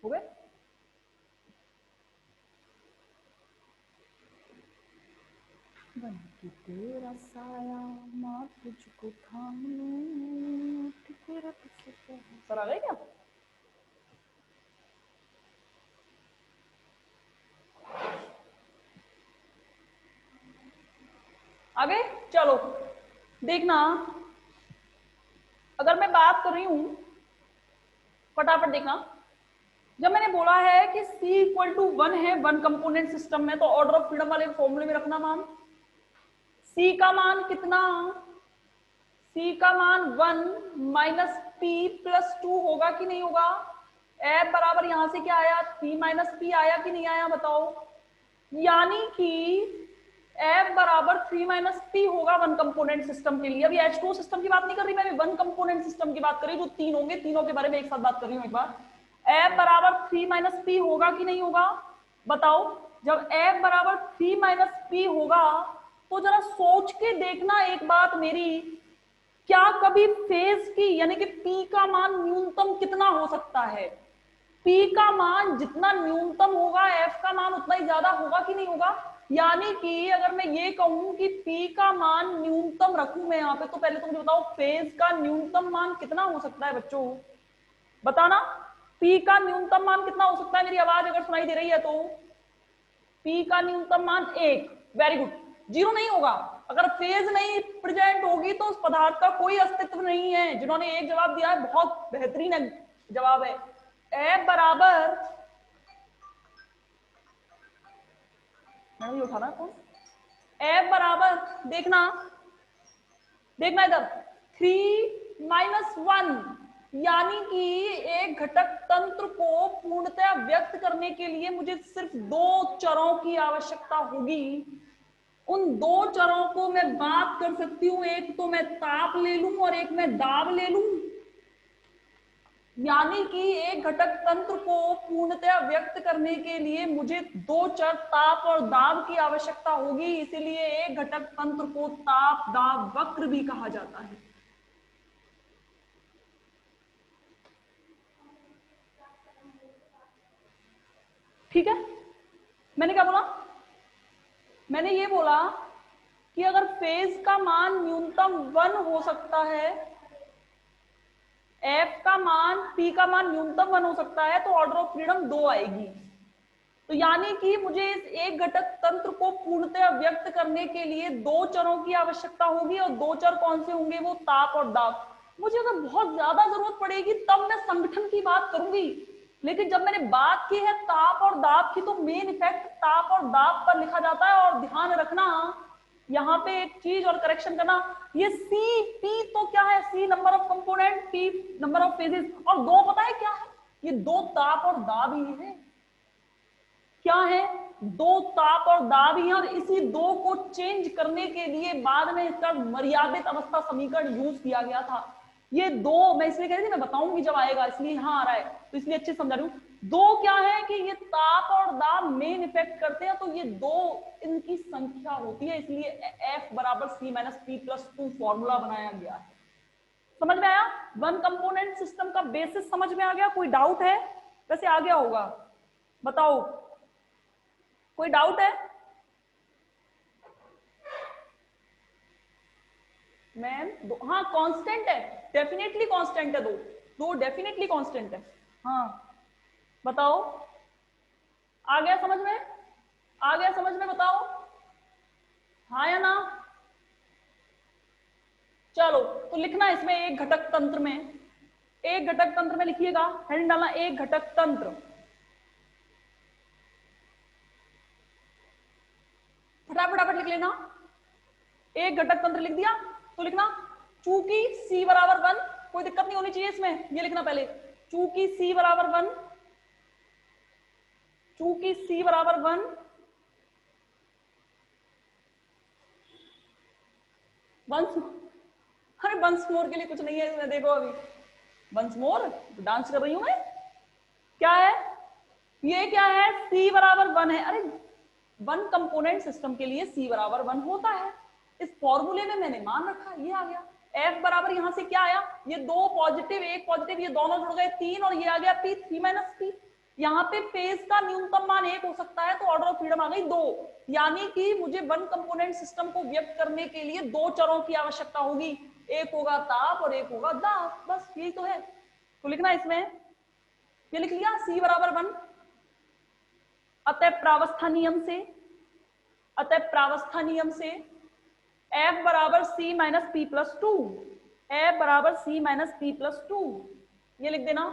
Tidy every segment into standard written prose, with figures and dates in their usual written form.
हो गए? बन के तेरा साया माँ तुझको थामूं, सर आ गए क्या? आगे चलो देखना, अगर मैं बात कर रही हूं, फटाफट देखना, जब मैंने बोला है कि C इक्वल टू 1 है वन कंपोनेंट सिस्टम में, तो ऑर्डर ऑफ फ्रीडम वाले फॉर्मूले में रखना मान, C का मान कितना, C का मान 1 माइनस P प्लस 2 होगा कि नहीं होगा? F बराबर यहां से क्या आया, 3 माइनस P आया कि नहीं आया बताओ? यानी कि F बराबर 3 माइनस पी होगा वन कंपोनेंट सिस्टम के लिए। अभी H2 सिस्टम की बात नहीं कर रही मैं, वन कंपोनेंट सिस्टम की बात कर रही हूँ, जो तीन होंगे, तीनों के बारे में एक साथ बात कर रही हूँ एक बार। F बराबर 3 माइनस पी होगा कि नहीं होगा बताओ? जब F बराबर 3 माइनस पी होगा तो जरा सोच के देखना एक बात मेरी, क्या कभी फेज की यानी कि P का मान न्यूनतम कितना हो सकता है? P का मान जितना न्यूनतम होगा F का मान उतना ही ज्यादा होगा कि नहीं होगा? यानी कि अगर मैं ये कहूं कि P का मान न्यूनतम रखूं मैं यहाँ पे, तो पहले तो मुझे बताओ फेज का न्यूनतम मान कितना हो सकता है बच्चों, बताना। P का न्यूनतम मान कितना हो सकता है? मेरी आवाज अगर सुनाई दे रही है तो P का न्यूनतम मान 1, वेरी गुड, 0 नहीं होगा। अगर फेज नहीं प्रेजेंट होगी तो उस पदार्थ का कोई अस्तित्व नहीं है। जिन्होंने एक जवाब दिया है बहुत बेहतरीन जवाब है। F बराबर, मैंने उठाना कौन, F बराबर देखना, देखना इधर 3 माइनस 1, यानी कि एक घटक तंत्र को पूर्णतया व्यक्त करने के लिए मुझे सिर्फ दो चरों की आवश्यकता होगी। उन दो चरों को मैं बात कर सकती हूं, एक तो मैं ताप ले लूं और एक मैं दाब ले लूं। यानी कि एक घटक तंत्र को पूर्णतया व्यक्त करने के लिए मुझे दो चर ताप और दाब की आवश्यकता होगी, इसीलिए एक घटक तंत्र को ताप दाब वक्र भी कहा जाता है। ठीक है, मैंने क्या बोला? मैंने ये बोला कि अगर फेज का मान न्यूनतम 1 हो सकता है, F का मान, P का मान न्यूनतम 1 हो सकता है, तो ऑर्डर ऑफ फ्रीडम 2 आएगी। तो यानी कि मुझे इस एक घटक तंत्र को पूर्णतया व्यक्त करने के लिए दो चरों की आवश्यकता होगी, और दो चर कौन से होंगे? वो ताप और दाब। मुझे अगर बहुत ज्यादा जरूरत पड़ेगी तब मैं संगठन की बात करूंगी, लेकिन जब मैंने बात की है ताप और दाब की, तो मेन इफेक्ट ताप और दाब पर लिखा जाता है। और ध्यान रखना यहाँ पे एक चीज और करेक्शन करना, ये सी पी तो क्या है? C number of component, P number of phases, और दो पता है क्या है? ये दो ताप और दाब ही है। क्या है? दो ताप और दाब ही है। और इसी दो को चेंज करने के लिए बाद में इसका मर्यादित अवस्था समीकरण यूज किया गया था। ये दो मैं इसलिए कह रही थी, मैं बताऊंगी जब आएगा, इसलिए यहां आ रहा है, तो इसलिए अच्छे समझा रही हूं। दो क्या है कि ये ताप और दाब मेन इफेक्ट करते हैं, तो ये दो इनकी संख्या होती है, इसलिए F बराबर C minus P plus 2 formula बनाया गया है। समझ में आया? वन कंपोनेंट सिस्टम का बेसिस समझ में आ गया? कोई डाउट है? वैसे आ गया होगा, बताओ कोई डाउट है? मैम हाँ कांस्टेंट है, डेफिनेटली कांस्टेंट है, दो दो डेफिनेटली कांस्टेंट है। हाँ बताओ, आ गया समझ में? आ गया समझ में? बताओ हाँ या ना। चलो तो लिखना इसमें एक घटक तंत्र में, एक घटक तंत्र में लिखिएगा, हेडिंग डालना एक घटक तंत्र। फटाफट लिख लेना, एक घटक तंत्र लिख दिया तो लिखना चूंकि C बराबर 1, कोई दिक्कत नहीं होनी चाहिए इसमें, ये लिखना पहले, चूंकि C बराबर 1, चूंकि C बराबर 1, वंस, अरे वंस मोर के लिए कुछ नहीं है इसमें, देखो अभी वंस मोर डांस कर रही हूं मैं। क्या है ये? क्या है? C बराबर 1 है। अरे वन कंपोनेंट सिस्टम के लिए C बराबर 1 होता है, इस फॉर्मूले में मैंने मान रखा, ये आ गया। F बराबर यहां से क्या आया? ये दो पॉजिटिव एक पॉजिटिव, ये दोनों जुड़ गए 3, और ये आ गया P 3 माइनस पी। यहाँ पे फेज का न्यूनतम मान 1 हो सकता है, तो ऑर्डर ऑफ फ्रीडम आ गई 2। यानी कि मुझे वन कंपोनेंट सिस्टम को व्यक्त करने के लिए 2 चरों की आवश्यकता होगी, एक होगा ताप और एक होगा दाब, बस यही तो है। तो लिखना इसमें, ये लिख लिया C बराबर 1। अतः प्रावस्था नियम से F बराबर C minus P plus 2, F बराबर C माइनस P प्लस 2, ये लिख देना।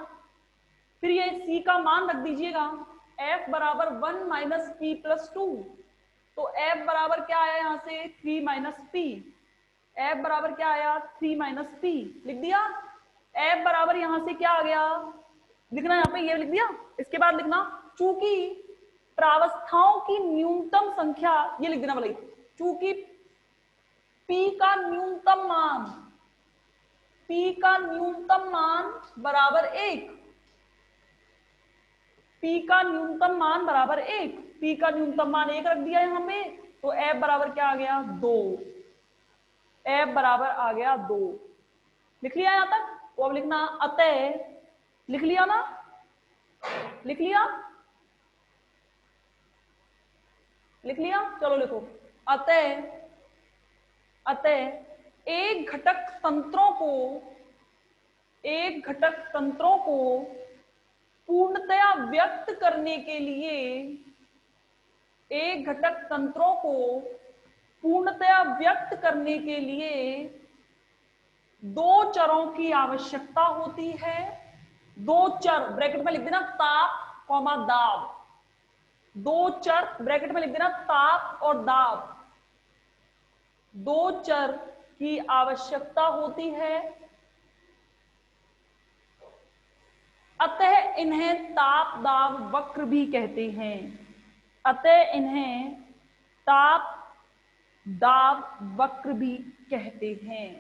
फिर ये C का मान रख दीजिएगा, F बराबर 1 माइनस P प्लस 2, तो F बराबर क्या आया यहाँ से 3 माइनस P, F बराबर क्या आया 3 माइनस P, लिख दिया। F बराबर यहाँ से क्या आ गया, लिखना यहाँ पे, ये लिख दिया। इसके बाद लिखना चूंकि प्रावस्थाओं की न्यूनतम संख्या, ये लिख देना भले, चूंकि P का न्यूनतम मान बराबर 1, P का न्यूनतम मान बराबर 1, P का न्यूनतम मान 1 रख दिया यहाँ पे, तो F बराबर क्या आ गया 2, F बराबर आ गया 2। लिख लिया यहाँ तक? तो अब लिखना अतः, लिख लिया ना, लिख लिया, लिख लिया, चलो लिखो। अतः एक घटक तंत्रों को पूर्णतया व्यक्त करने के लिए, एक घटक तंत्रों को पूर्णतया व्यक्त करने के लिए 2 चरों की आवश्यकता होती है। 2 चर ब्रैकेट में लिख देना, ताप कॉमा दाब, 2 चर ब्रैकेट में लिख देना, ताप और दाब, 2 चर की आवश्यकता होती है। अतः इन्हें ताप दाब वक्र भी कहते हैं, अतः इन्हें ताप दाब वक्र भी कहते हैं,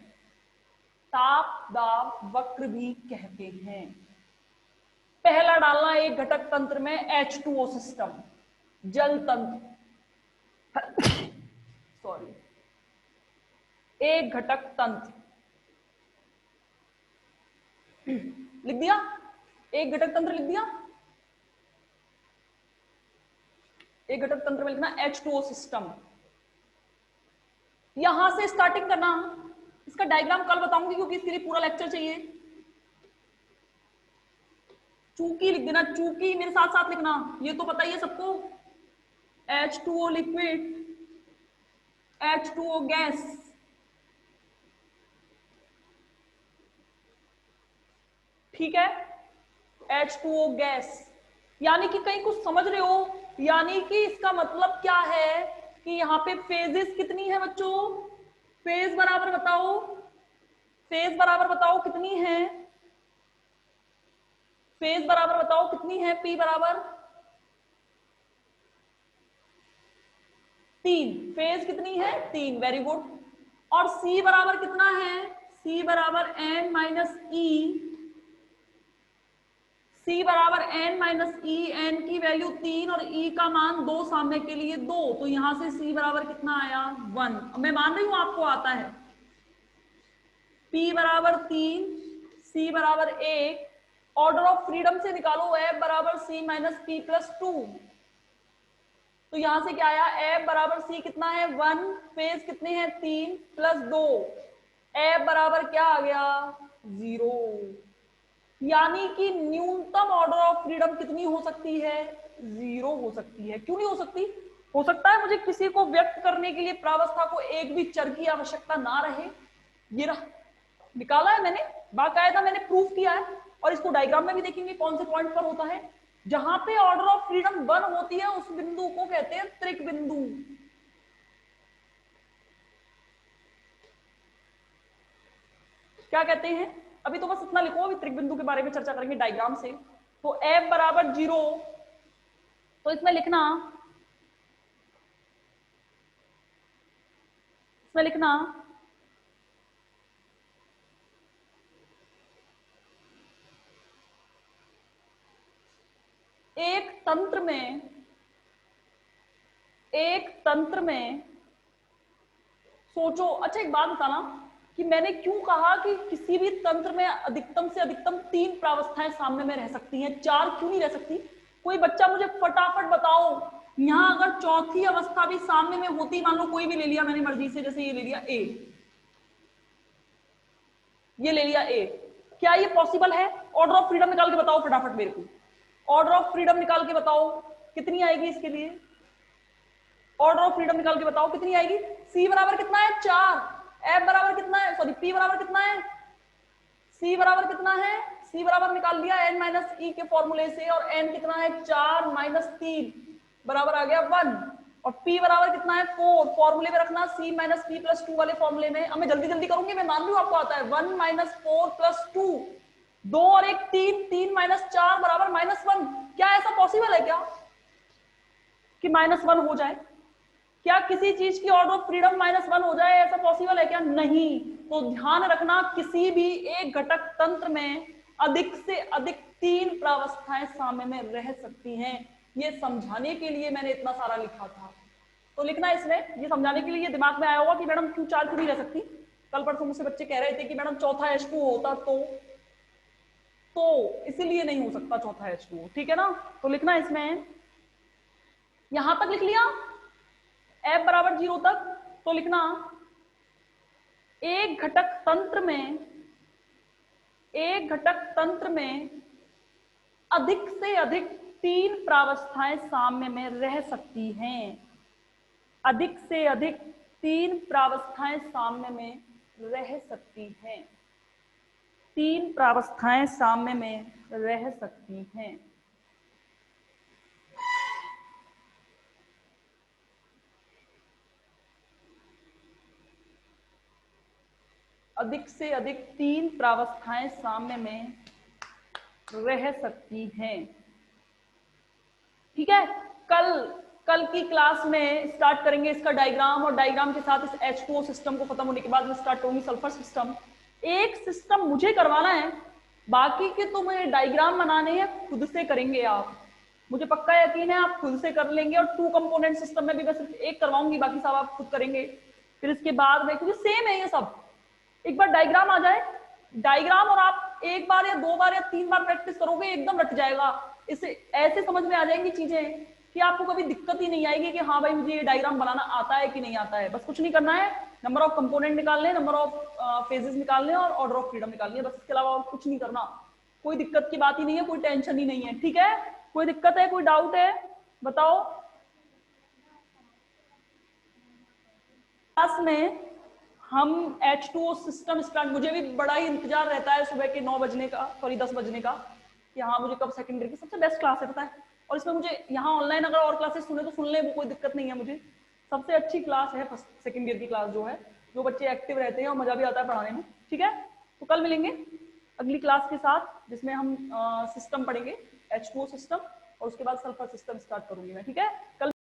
ताप दाब वक्र भी कहते हैं। पहला डालना एक घटक तंत्र में H2O सिस्टम, जल तंत्र सॉरी, एक घटक तंत्र लिख दिया, एक घटक तंत्र लिख दिया, एक घटक तंत्र में लिखना H2O सिस्टम। यहां से स्टार्टिंग करना, इसका डायग्राम कल बताऊंगी क्योंकि इसके लिए पूरा लेक्चर चाहिए। चूंकि लिख देना, चूंकि मेरे साथ साथ लिखना, ये तो पता ही है सबको, H2O लिक्विड, H2O गैस, ठीक है, H2O गैस। यानी कि कहीं कुछ समझ रहे हो, यानी कि इसका मतलब क्या है कि यहाँ पे फेजेस कितनी है बच्चों, फेज बराबर बताओ, फेज बराबर बताओ कितनी है, फेज बराबर बताओ कितनी है, P बराबर 3, फेज कितनी है 3, वेरी गुड। और C बराबर कितना है, C बराबर N माइनस E, C बराबर N माइनस E, N की वैल्यू 3 और E का मान 2, सामने के लिए 2, तो यहां से C बराबर कितना आया 1। मैं मान रही हूं आपको आता है। P बराबर 3, C बराबर 1, ऑर्डर ऑफ फ्रीडम से निकालो F बराबर C माइनस P प्लस 2, तो यहां से क्या आया, F बराबर C कितना है 1, फेज कितने हैं 3 प्लस 2, F बराबर क्या आ गया 0। यानी कि न्यूनतम ऑर्डर ऑफ फ्रीडम कितनी हो सकती है, 0 हो सकती है। क्यों नहीं हो सकती, हो सकता है मुझे किसी को व्यक्त करने के लिए प्रावस्था को एक भी चर की आवश्यकता ना रहे, ये रहा, निकाला है मैंने, बाकायदा मैंने प्रूफ किया है, और इसको डायग्राम में भी देखेंगे कौन से पॉइंट पर होता है। जहां पे ऑर्डर ऑफ फ्रीडम 1 होती है उस बिंदु को कहते हैं त्रिक बिंदु। क्या कहते हैं, अभी तो बस इतना लिखो, अभी त्रिक बिंदु के बारे में चर्चा करेंगे डायग्राम से। तो F बराबर 0, तो इसमें लिखना, इसमें लिखना एक तंत्र में सोचो। अच्छा एक बात बताना कि मैंने क्यों कहा कि किसी भी तंत्र में अधिकतम से अधिकतम 3 प्रावस्थाएं सामने में रह सकती हैं, 4 क्यों नहीं रह सकती? कोई बच्चा मुझे फटाफट बताओ, यहां अगर चौथी अवस्था भी सामने में होती, मान लो कोई भी ले लिया मैंने मर्जी से, जैसे ये ले लिया ए, ये ले लिया ए, क्या ये पॉसिबल है? ऑर्डर ऑफ फ्रीडम निकाल के बताओ फटाफट मेरे को, ऑर्डर ऑफ फ्रीडम निकाल के बताओ कितनी आएगी इसके लिए, ऑर्डर ऑफ फ्रीडम निकाल के बताओ कितनी आएगी। सी बराबर कितना है 4, एफ बराबर कितना है, सॉरी पी बराबर कितना है, सी बराबर कितना है, सी बराबर निकाल लिया एन माइनस ई के फॉर्मूले से, और एन कितना है 4 माइनस 3 बराबर आ गया 1, और पी बराबर कितना है 4, फॉर्मूले में रखना सी माइनस पी प्लस 2 वाले फॉर्मूले में। अब मैं जल्दी जल्दी करूंगी, मैं मान रही हूं आपको आता है। 1 माइनस 4 प्लस 2, 2 और 1 3, 3 माइनस 4 बराबर -1। क्या ऐसा पॉसिबल है क्या कि -1 हो जाए? क्या किसी चीज की ऑर्डर ऑफ फ्रीडम -1 हो जाए, ऐसा पॉसिबल है क्या? नहीं। तो ध्यान रखना, किसी भी एक घटक तंत्र में अधिक से अधिक 3 प्रावस्थाएं साम्य में रह सकती हैं। ये समझाने के लिए मैंने इतना सारा लिखा था, तो लिखना इसमें, ये समझाने के लिए दिमाग में आया होगा कि मैडम क्यों 4 क्यों नहीं रह सकती। कल परसों मुझसे बच्चे कह रहे थे कि मैडम चौथा H2O होता तो इसीलिए नहीं हो सकता चौथा H2O, ठीक है ना। तो लिखना इसमें, यहां तक लिख लिया F बराबर 0 तक, तो लिखना एक घटक तंत्र में अधिक से अधिक 3 प्रावस्थाएं साम्य में रह सकती हैं। अधिक से अधिक 3 प्रावस्थाएं साम्य में रह सकती हैं, 3 प्रावस्थाएं साम्य में रह सकती हैं। अधिक से अधिक 3 प्रावस्थाएं साम्य में रह सकती हैं, ठीक है। कल की क्लास में स्टार्ट करेंगे इसका डायग्राम, और डायग्राम के साथ इस H2O सिस्टम को खत्म होने के बाद में स्टार्ट करूंगी सल्फर सिस्टम। एक सिस्टम मुझे करवाना है, बाकी के तो मुझे डायग्राम बनाने हैं, खुद से करेंगे आप, मुझे पक्का यकीन है आप खुद से कर लेंगे। और 2 कंपोनेंट सिस्टम में भी मैं सिर्फ एक करवाऊंगी, बाकी सब आप खुद करेंगे। फिर इसके बाद में, क्योंकि सेम है ये सब, एक बार डायग्राम आ जाए, डायग्राम और आप एक बार या 2 बार या 3 बार प्रैक्टिस करोगे, एकदम रट जाएगा। इसे ऐसे समझ में आ जाएंगी चीजें कि आपको कभी दिक्कत ही नहीं आएगी कि हाँ भाई मुझे ये डायग्राम बनाना आता है कि नहीं आता है। बस कुछ नहीं करना है, नंबर ऑफ कंपोनेंट निकालने, नंबर ऑफ फेजेस निकालने और ऑर्डर ऑफ फ्रीडम निकालनी है, बस इसके अलावा और कुछ नहीं करना। कोई दिक्कत की बात ही नहीं है, कोई टेंशन ही नहीं है, ठीक है। कोई दिक्कत है, कोई डाउट है, बताओ। क्लास में हम H2O सिस्टम स्टार्ट, मुझे भी बड़ा ही इंतजार रहता है सुबह के 9 बजने का, सॉरी 10 बजने का, कि हाँ मुझे कब सेकेंडरी की सबसे बेस्ट क्लास है पता है। और इसमें मुझे यहाँ ऑनलाइन अगर और क्लासेस सुने तो सुन ले, वो कोई दिक्कत नहीं है। मुझे सबसे अच्छी क्लास है फर्स्ट सेकेंड ईयर की क्लास, जो है जो बच्चे एक्टिव रहते हैं और मजा भी आता है पढ़ाने में, ठीक है। तो कल मिलेंगे अगली क्लास के साथ, जिसमें हम सिस्टम पढ़ेंगे H2O सिस्टम, और उसके बाद सल्फर सिस्टम स्टार्ट करूंगी मैं, ठीक है। कल